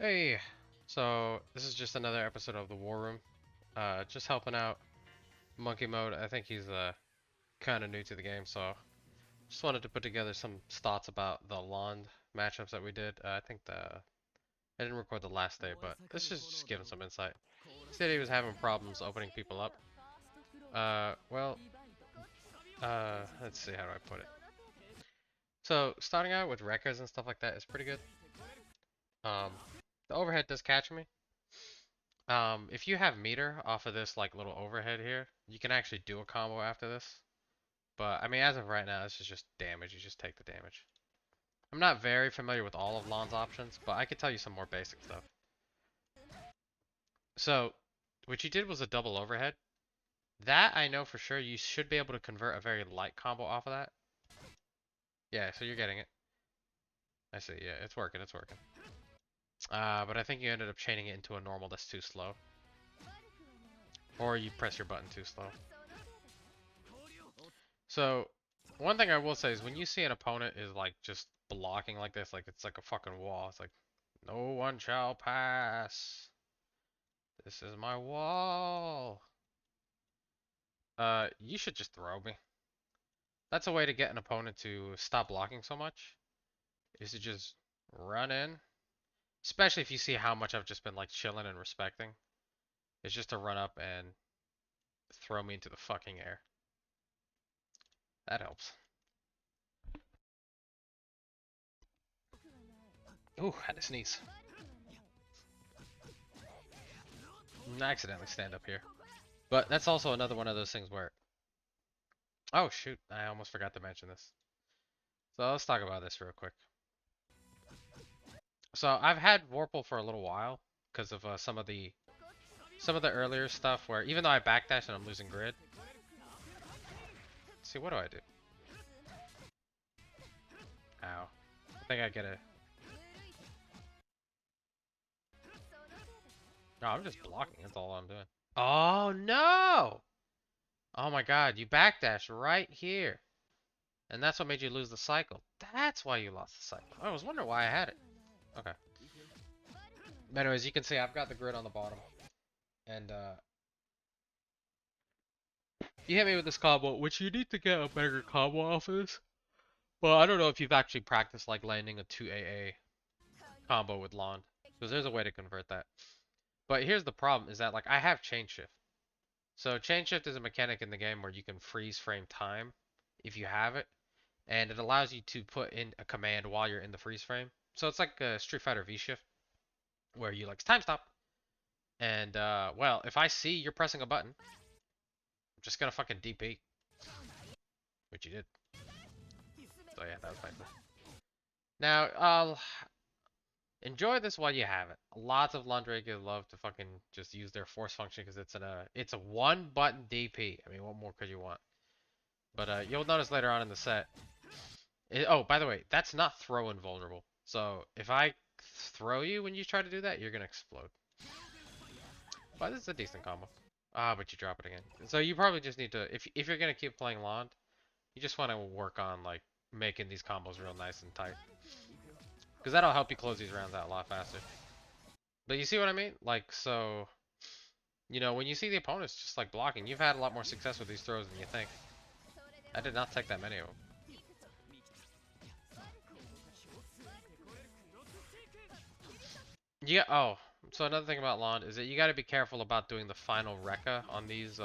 Hey, so this is just another episode of the War Room. Just helping out Monkemode. I think he's kind of new to the game, so just wanted to put together some thoughts about the Lond matchups that we did. I think I didn't record the last day, but this is just giving some insight. He said he was having problems opening people up. Well, let's see, how do I put it? So starting out with Rekkas and stuff like that is pretty good. Um, the overhead does catch me. If you have meter off of this like little overhead here, you can actually do a combo after this. But I mean, as of right now, this is just damage. You just take the damage. I'm not very familiar with all of Lon's options, but I could tell you some more basic stuff. So, what you did was a double overhead. That I know for sure. You should be able to convert a very light combo off of that. Yeah, so you're getting it. I see. Yeah, it's working. It's working. But I think you ended up chaining it into a normal that's too slow. Or you press your button too slow. So, one thing I will say is when you see an opponent is like just blocking like this, like it's like a fucking wall, it's like, no one shall pass. This is my wall. You should just throw me. That's a way to get an opponent to stop blocking so much, is to just run in. Especially if you see how much I've just been like chilling and respecting. It's just to run up and throw me into the fucking air. That helps. Ooh, had to sneeze. I accidentally stand up here. But that's also another one of those things where, oh shoot, I almost forgot to mention this. So let's talk about this real quick. So I've had Vorpal for a little while because of some of the earlier stuff where even though I backdash and I'm losing grid. Let's see, what do I do? Ow. I think I get a. No, I'm just blocking. That's all I'm doing. Oh no! Oh my god, you backdash right here. And that's what made you lose the cycle. That's why you lost the cycle. I was wondering why I had it. Okay. But anyways, you can see I've got the grid on the bottom. And you hit me with this combo, which you need to get a better combo off of this. Well, I don't know if you've actually practiced like landing a 2AA combo with Lond. Because there's a way to convert that. But here's the problem is that like I have chain shift. So chain shift is a mechanic in the game where you can freeze frame time if you have it. And it allows you to put in a command while you're in the freeze frame. So it's like a Street Fighter V shift where you like time stop. And well, if I see you're pressing a button, I'm just gonna fucking DP. Which you did. So yeah, that was my play. Now, enjoy this while you have it. Lots of Landrakes love to fucking just use their force function because it's a one button DP. I mean, what more could you want? But you'll notice later on in the set. Oh, by the way, that's not throw invulnerable. So if I throw you when you try to do that, you're gonna explode. But this is a decent combo. Ah, but you drop it again. So you probably just need to, if you're gonna keep playing Lond, you just want to work on like making these combos real nice and tight. Because that'll help you close these rounds out a lot faster. But you see what I mean? Like, so, when you see the opponents just like blocking, you've had a lot more success with these throws than you think. I did not take that many of them. Yeah, oh, so another thing about Lond is that you gotta be careful about doing the final Rekka on these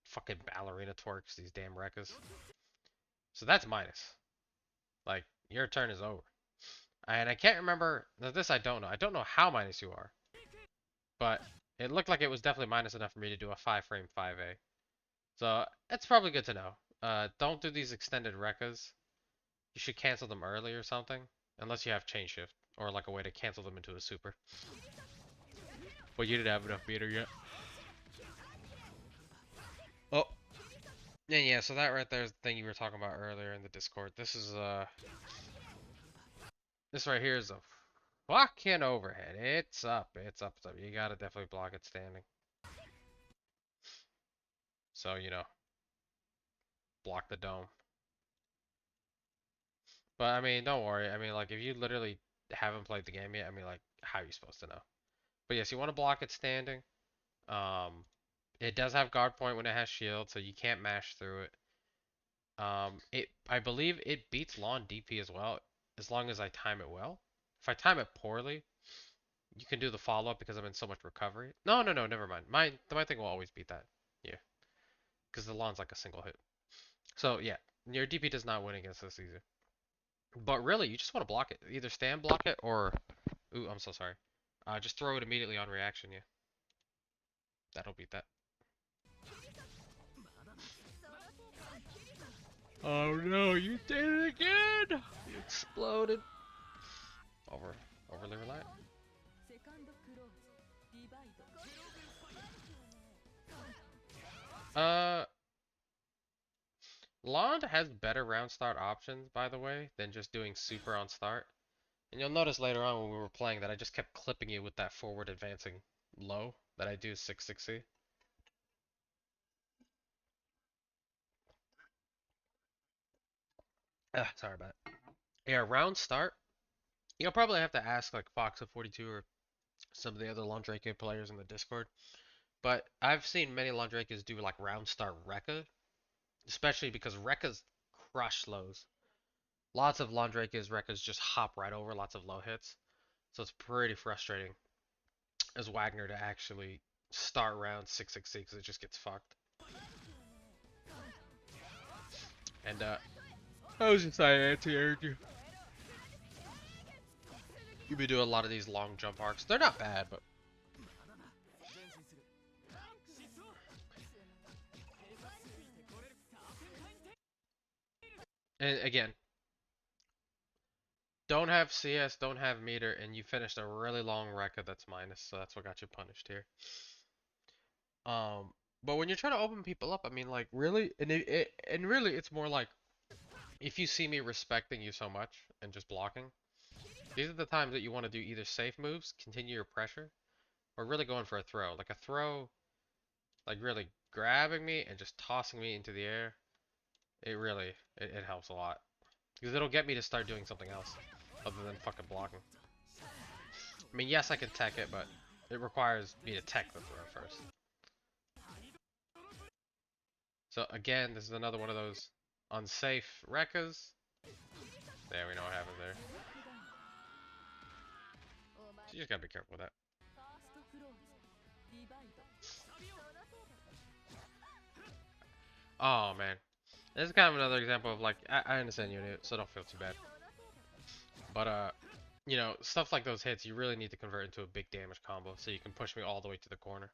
fucking ballerina twerks, these damn Rekkas. So that's minus. Like, your turn is over. And I can't remember, this I don't know. I don't know how minus you are. But it looked like it was definitely minus enough for me to do a 5 frame 5A. So it's probably good to know. Don't do these extended Rekkas. You should cancel them early or something. Unless you have chain shift. Or like a way to cancel them into a super. But you didn't have enough meter yet. Oh. Yeah, so that right there is the thing you were talking about earlier in the Discord. This right here is a fucking overhead. It's up, it's up, it's up. You gotta definitely block it standing. So, block the dome. But I mean, don't worry. I mean, like if you literally haven't played the game yet, I mean, like, how are you supposed to know? But yes, you want to block it standing. Um, it does have guard point when it has shield, so you can't mash through it. I believe it beats lawn DP as well, as long as I time it well. If I time it poorly, you can do the follow up because I'm in so much recovery. No, no, no, never mind. My thing will always beat that. Yeah, because the lawn's like a single hit. So yeah, your DP does not win against this easy. But really, you just want to block it. Either stand block it or, ooh, I'm so sorry. Just throw it immediately on reaction. Yeah, that'll beat that. Oh no, you did it again! You exploded. Overly reliant. Uh, Lond has better round start options, by the way, than just doing super on start. And you'll notice later on when we were playing that I just kept clipping you with that forward advancing low that I do 660. Sorry about it. Yeah, round start. You'll probably have to ask like Fox of 42 or some of the other Londrake players in the Discord. But I've seen many Londrakes do like round start Rekka, especially because Rekkas crush lows. Lots of Londrakes Rekkas just hop right over lots of low hits. So it's pretty frustrating as Wagner to actually start round 660 because it just gets fucked. And I was just anti-aired you. You've been doing a lot of these long jump arcs. They're not bad, but and again, don't have CS, don't have meter, and you finished a really long record that's minus, so that's what got you punished here. Um, but when you're trying to open people up, I mean, like really, and really, it's more like if you see me respecting you so much and just blocking, these are the times that you want to do either safe moves, continue your pressure, or really going for a throw. Like a throw, like really grabbing me and just tossing me into the air. It really, it helps a lot. Because it'll get me to start doing something else other than fucking blocking. I mean, yes, I can tech it, but it requires me to tech the throw first. So again, this is another one of those unsafe Rekkas. There, we know what happened there. So you just gotta be careful with that. Oh man, this is kind of another example of like I understand you're new, so don't feel too bad. But you know, stuff like those hits, you really need to convert into a big damage combo so you can push me all the way to the corner.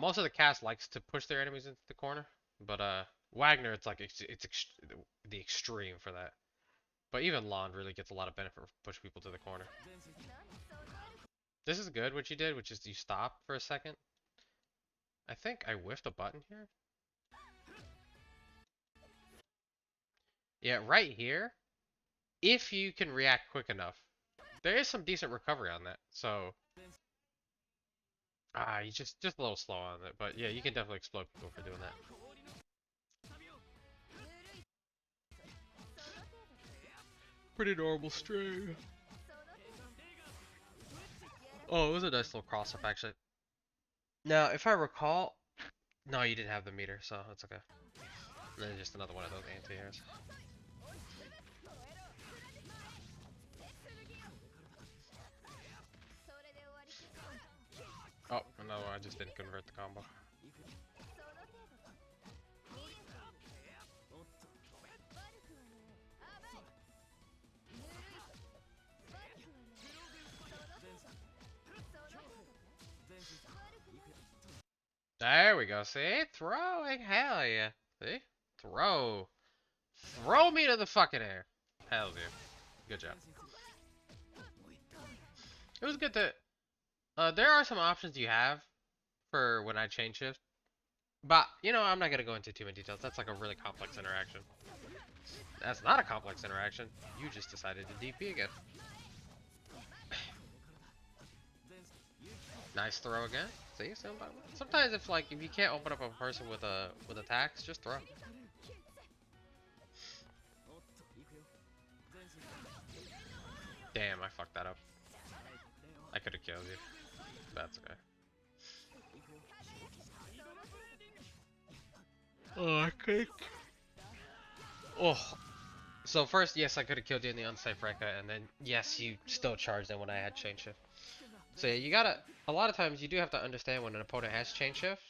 Most of the cast likes to push their enemies into the corner, but Wagner, it's like the extreme for that. But even Lon really gets a lot of benefit from push people to the corner. This is good what you did, which is you stop for a second. I think I whiffed a button here. Yeah, right here. If you can react quick enough, there is some decent recovery on that. So, you just a little slow on it, but yeah, you can definitely explode people for doing that. Pretty normal stream. Oh, it was a nice little cross up actually. Now, if I recall, no, you didn't have the meter, so it's okay. And then just another one of those anti-airs. Oh, another one. I just didn't convert the combo. There we go. See? Throwing. Hell yeah. See? Throw. Throw me to the fucking air. Hell yeah. Good job. It was good to... there are some options you have for when I change shift. But, you know, I'm not going to go into too many details. That's like a really complex interaction. That's not a complex interaction. You just decided to DP again. Nice throw again. See? Sometimes if you can't open up a person with attacks, just throw. Damn, I fucked that up. I could have killed you. That's okay. Oh, I think. Oh. So first, yes, I could have killed you in the unsafe Rekka, and then yes, you still charged in when I had chain shift. So yeah, you gotta. A lot of times, you do have to understand when an opponent has chain shift.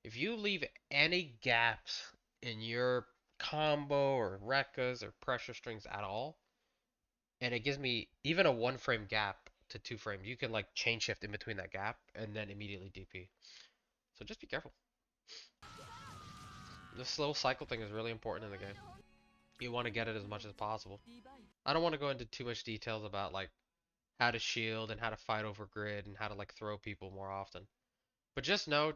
If you leave any gaps in your combo or Rekkas or pressure strings at all, and it gives me even a 1 frame gap to 2 frame, you can like chain shift in between that gap and then immediately DP. So just be careful. This little cycle thing is really important in the game. You want to get it as much as possible. I don't want to go into too much details about like how to shield and how to fight over grid and how to like throw people more often. But just know,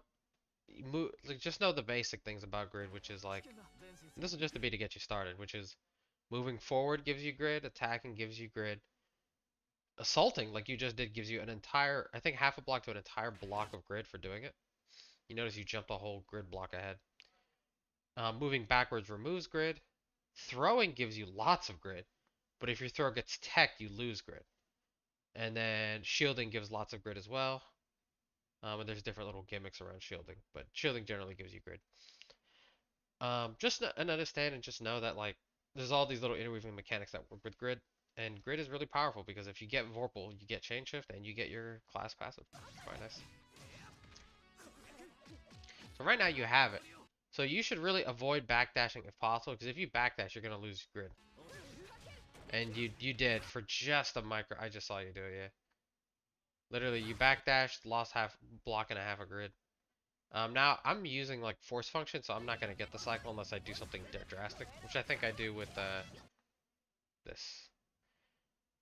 just know the basic things about grid, which is like, this is just to be to get you started, which is moving forward gives you grid, attacking gives you grid, assaulting like you just did gives you an entire, I think half a block to an entire block of grid for doing it. You notice you jumped a whole grid block ahead. Moving backwards removes grid. Throwing gives you lots of grid, but if your throw gets teched, you lose grid. And then shielding gives lots of grid as well. And there's different little gimmicks around shielding, but shielding generally gives you grid. Just understand and just know that like there's all these little interweaving mechanics that work with grid, and grid is really powerful because if you get Vorpal, you get chain shift and you get your class passive. Quite nice. So right now you have it. So you should really avoid backdashing if possible, because if you backdash, you're gonna lose grid. And you did for just a micro. I just saw you do it, yeah. Literally, you backdashed, lost half block and a half a grid. Now I'm using like force function, so I'm not gonna get the cycle unless I do something drastic, which I think I do with this.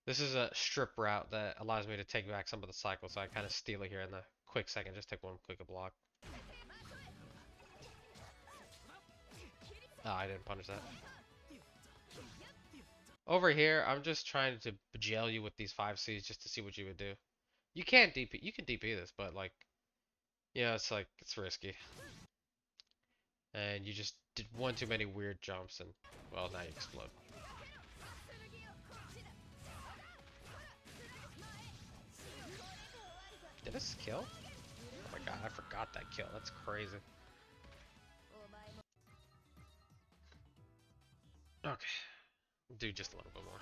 This is a strip route that allows me to take back some of the cycle, so I kind of steal it here in the quick second. Just take one quick block. Oh, I didn't punish that. Over here, I'm just trying to jail you with these 5Cs just to see what you would do. You can't DP. You can DP this, but like, yeah, it's like it's risky. And you just did one too many weird jumps, and well, now you explode. Did this kill? Oh my god, I forgot that kill. That's crazy. Okay. Do just a little bit more.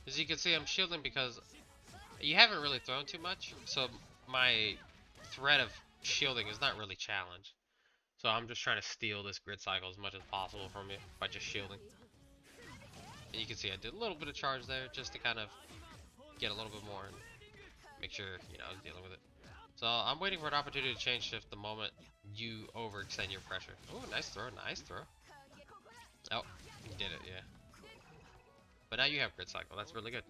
As you can see, I'm shielding because you haven't really thrown too much, so my threat of shielding is not really challenged. So I'm just trying to steal this grid cycle as much as possible from you by just shielding. And you can see I did a little bit of charge there just to kind of get a little bit more and make sure, you know, I was dealing with it. So I'm waiting for an opportunity to change shift the moment you overextend your pressure. Oh, nice throw, nice throw. Oh, you did it, yeah. But now you have grid cycle. That's really good.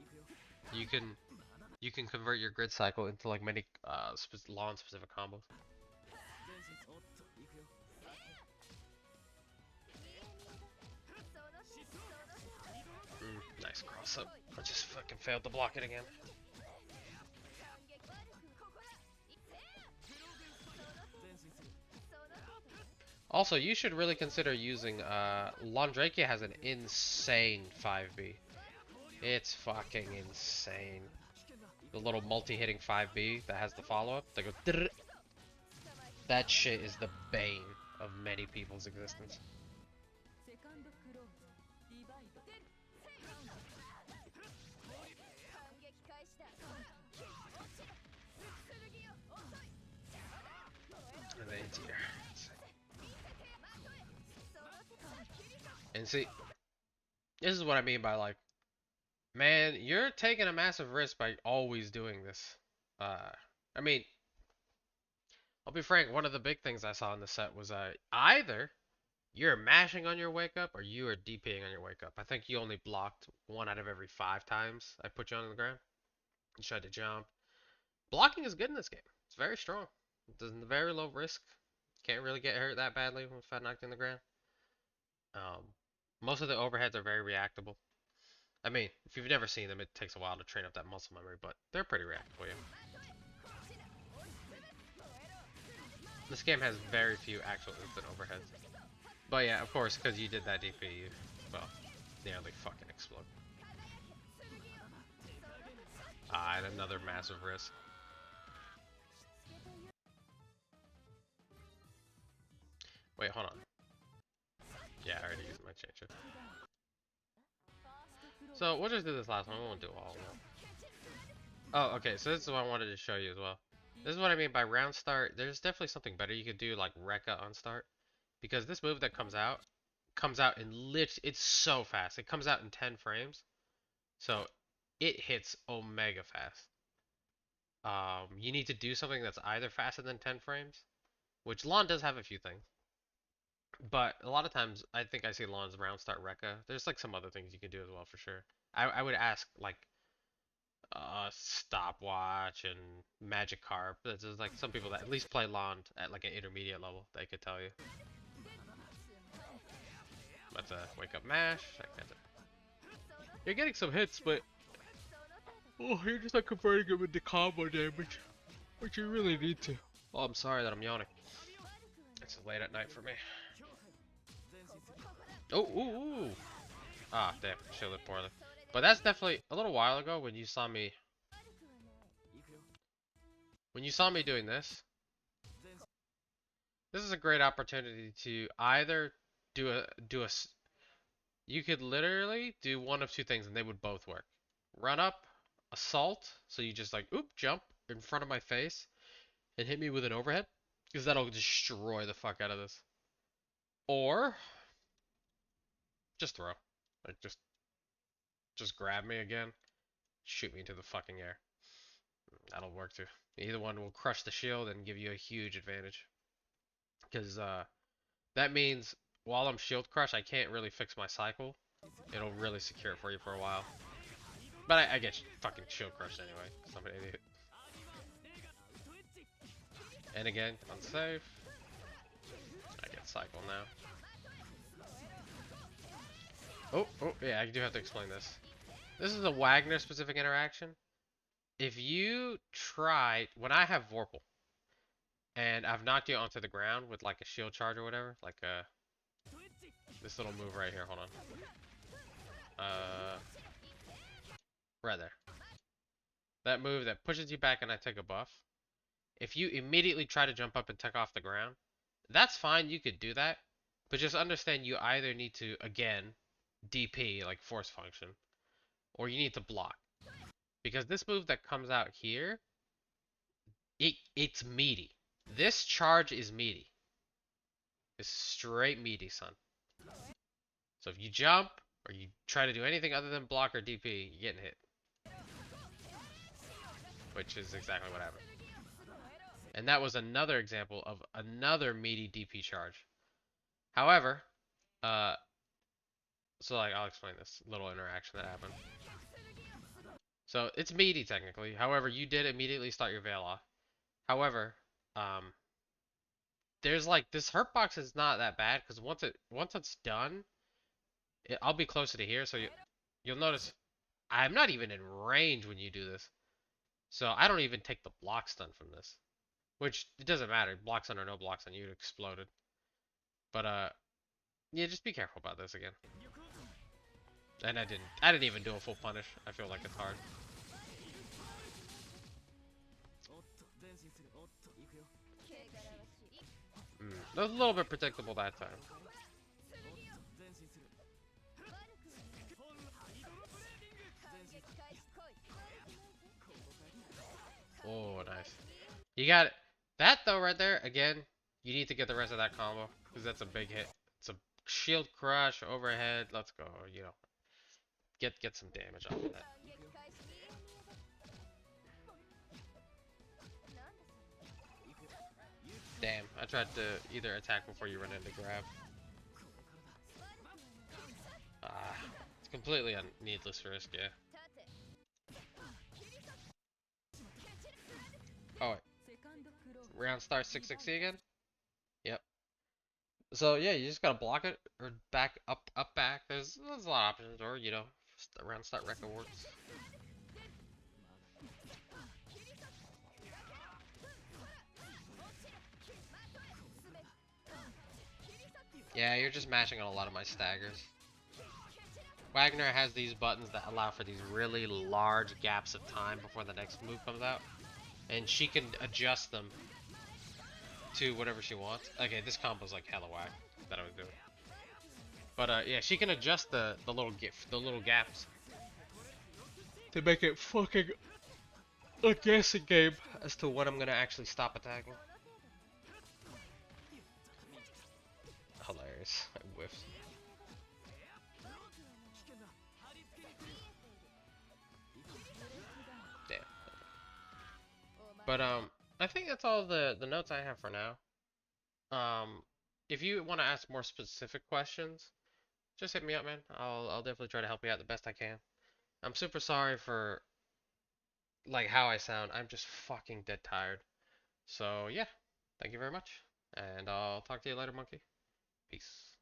You can convert your grid cycle into like many lawn specific combos. Nice cross up. I just fucking failed to block it again. Also, you should really consider using Londrakia has an insane 5B. It's fucking insane. The little multi-hitting 5B that has the follow-up. They go drrr. That shit is the bane of many people's existence. And then it's here. And see, this is what I mean by like, man, you're taking a massive risk by always doing this. I mean, I'll be frank, one of the big things I saw in the set was either you're mashing on your wake up or you are DPing on your wake up. I think you only blocked 1 out of every 5 times I put you on the ground. You tried to jump. Blocking is good in this game. It's very strong. It's very low risk. Can't really get hurt that badly if I knocked in the ground. Most of the overheads are very reactable. I mean, if you've never seen them, it takes a while to train up that muscle memory, but they're pretty reactable, yeah. This game has very few actual instant overheads. But yeah, of course, because you did that DP, well, nearly fucking explode. Ah, and another massive risk. Wait, hold on. Yeah, I already used my changer. So we'll just do this last one. We won't do all of them. Oh, okay. So this is what I wanted to show you as well. This is what I mean by round start. There's definitely something better you could do, like Rekka on start, because this move that comes out in it's so fast. It comes out in 10 frames, so it hits omega fast. You need to do something that's either faster than 10 frames, which Lawn does have a few things. But a lot of times, I think I see Lawn's round start Rekka. There's like some other things you can do as well for sure. I would ask like stopwatch and magic carp. There's like some people that at least play Lawn at like an intermediate level. They could tell you. That's a wake up mash. You're getting some hits, but oh, you're just not converting them into combo damage, which you really need to. Oh, I'm sorry that I'm yawning. It's late at night for me. Oh, ooh. Ah, damn, shielded poorly. But that's definitely a little while ago when you saw me. When you saw me doing this, this is a great opportunity to either do a. You could literally do one of two things and they would both work. Run up, assault, so you just like oop jump in front of my face and hit me with an overhead, because that'll destroy the fuck out of this. Or just throw, like just grab me again, shoot me into the fucking air. That'll work too. Either one will crush the shield and give you a huge advantage. Because that means while I'm shield crush, I can't really fix my cycle. It'll really secure it for you for a while. But I get fucking shield crushed anyway. So I'm an idiot. And again, unsafe. I get cycle now. Oh, yeah, I do have to explain this. This is a Wagner specific interaction. If you try, when I have Vorpal, and I've knocked you onto the ground with like a shield charge or whatever, like this little move right here, hold on. Right there. That move that pushes you back and I take a buff. If you immediately try to jump up and take off the ground, that's fine, you could do that. But just understand you either need to, again, DP, like force function, or you need to block. Because this move that comes out here, it's meaty. This charge is meaty. It's straight meaty, son. So if you jump, or you try to do anything other than block or DP, you're getting hit. Which is exactly what happened. And that was another example of another meaty DP charge. However, so like I'll explain this little interaction that happened. So it's meaty technically. However, you did immediately start your veil off. However, there's like this hurt box is not that bad because once it's done, I'll be closer to here, so you'll notice I'm not even in range when you do this. So I don't even take the block stun from this, which it doesn't matter. Block stun or no block stun, you exploded. But yeah, just be careful about this again. And I didn't even do a full punish. I feel like it's hard. That was a little bit predictable that time. Oh, nice. You got that though right there. Again, you need to get the rest of that combo because that's a big hit. It's a shield crush overhead. Let's go. You know, get some damage off of that. Damn, I tried to either attack before you run into grab. It's completely a needless risk, yeah. Oh, wait. Round start 660 again? Yep. So yeah, you just gotta block it or back up, back. There's a lot of options, or you know, round start record works. Yeah, you're just mashing on a lot of my staggers. Wagner has these buttons that allow for these really large gaps of time before the next move comes out, and she can adjust them to whatever she wants. Okay, this combo's like hella whack that I was doing, but yeah, she can adjust the little gaps to make it fucking a guessing game as to when I'm gonna actually stop attacking. Hilarious. I whiffed. Damn. But I think that's all the notes I have for now. Um, if you want to ask more specific questions, just hit me up, man. I'll definitely try to help you out the best I can. I'm super sorry for like how I sound. I'm just fucking dead tired. So yeah, thank you very much, and I'll talk to you later, monkey. Peace.